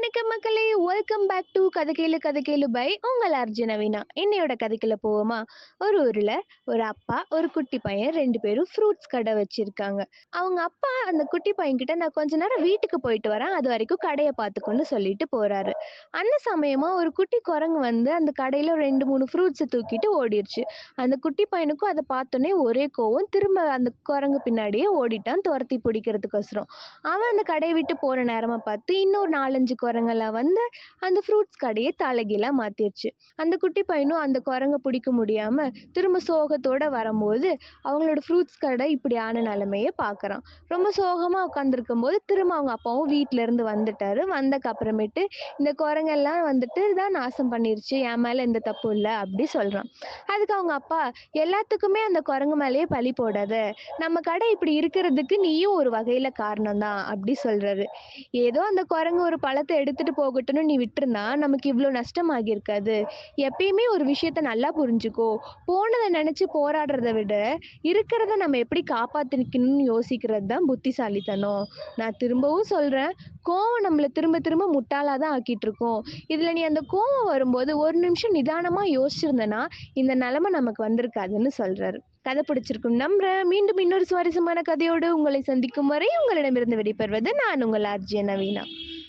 வணக்கம் மக்களே! Welcome back two கதை கேளு கதை கேளு பை உங்கள் ஆர்ஜே நவீனா. இன்னையோட கதைக்குள்ள போவோமா? ஒரு ஊர்ல ஒரு அப்பா, ஒரு குட்டி பையன் 2 பேரும் ஃப்ரூட்ஸ் கடை வச்சிருக்காங்க. அவங்க அப்பா அந்த குட்டி பையன்கிட்ட நான் கொஞ்ச நேரம் வீட்டுக்கு போயிட்டு வரேன். அது வரைக்கும் கடைய பார்த்துக்கோன்னு சொல்லிட்டு போறாரு. அந்த சமயமா ஒரு குட்டி குரங்கு வந்து அந்த கடையில 2, 3 ஃப்ரூட்ஸ தூக்கிட்டு ஓடிருச்சு. அந்த குட்டி பையனுக்கும் அத பார்த்தோனே ஒரே கோவம். திரும்ப அந்த குரங்கு பின்னாடியே ஓடிட்டான் தொரத்தி பிடிக்கிறதுக்கோசரம். அவன் அந்த கடைய விட்டு போற நேரமா பார்த்து இன்னொரு 4, 5 குரங்கெல்லாம் வந்து அந்த ஃப்ரூட்ஸ் கடைய தலைகீழா மாத்திருச்சு. அந்த குட்டி பையனும் அந்த குரங்க பிடிக்க முடியாம திரும்ப சோகத்தோட வரும்போது அவங்களோட ஃப்ரூட்ஸ் கடை இப்படி ஆன நிலைமைய பார்க்கறான். ரொம்ப சோகமா உட்கார்ந்திருக்கும்போது திரும்ப அவங்க அப்பாவும் வீட்ல இருந்து வந்துட்டாரு. வந்தக்கு அப்புறமேட்டு இந்த குரங்கெல்லாம் வந்துட்டு தான் நாசம் பண்ணிருச்சு. என் மேல எந்த தப்பும் இல்ல அப்படி சொல்றான். அதுக்கு அவங்க அப்பா எல்லாத்துக்குமே அந்த குரங்கு மேலேயே பழி போடாத. நம்ம கடை இப்படி இருக்கிறதுக்கு நீயும் ஒரு வகையில காரணம் தான் அப்படி சொல்றாரு. ஏதோ அந்த குரங்கு ஒரு பழத்த எடுத்துட்டு போகட்டும்னு நீ விட்டிருந்தா, நமக்கு இவ்ளோ நஷ்டமாகியிருக்காது. எப்பயுமே ஒரு விஷயத்த நல்லா புரிஞ்சுக்கோ. போனத நெனச்சு போராடுறத விட, இருக்கிறத நம்ம எப்படி காப்பாத்திக்கணும்னு யோசிக்கிறது தான் புத்திசாலித்தனம். நான் திரும்பவும் சொல்றேன், கோவம் நம்மள திரும்ப திரும்ப முட்டாளா தான் ஆக்கிட்டுருக்கும். இதுல நீ அந்த கோவம் வரும்போது ஒரு நிமிஷம் நிதானமா யோசிச்சிருந்தனா, இந்த நெலைம நமக்கு வந்திருக்காதுன்னு சொல்றாரு. கதை பிடிச்சிருக்கும் நம்புறேன். மீண்டும் இன்னொரு சுவாரஸ்யமான கதையோடு உங்களை சந்திக்கும் வரை உங்களிடமிருந்து விடைபெறுவது நான் உங்கள் ஆர்ஜே நவீனா.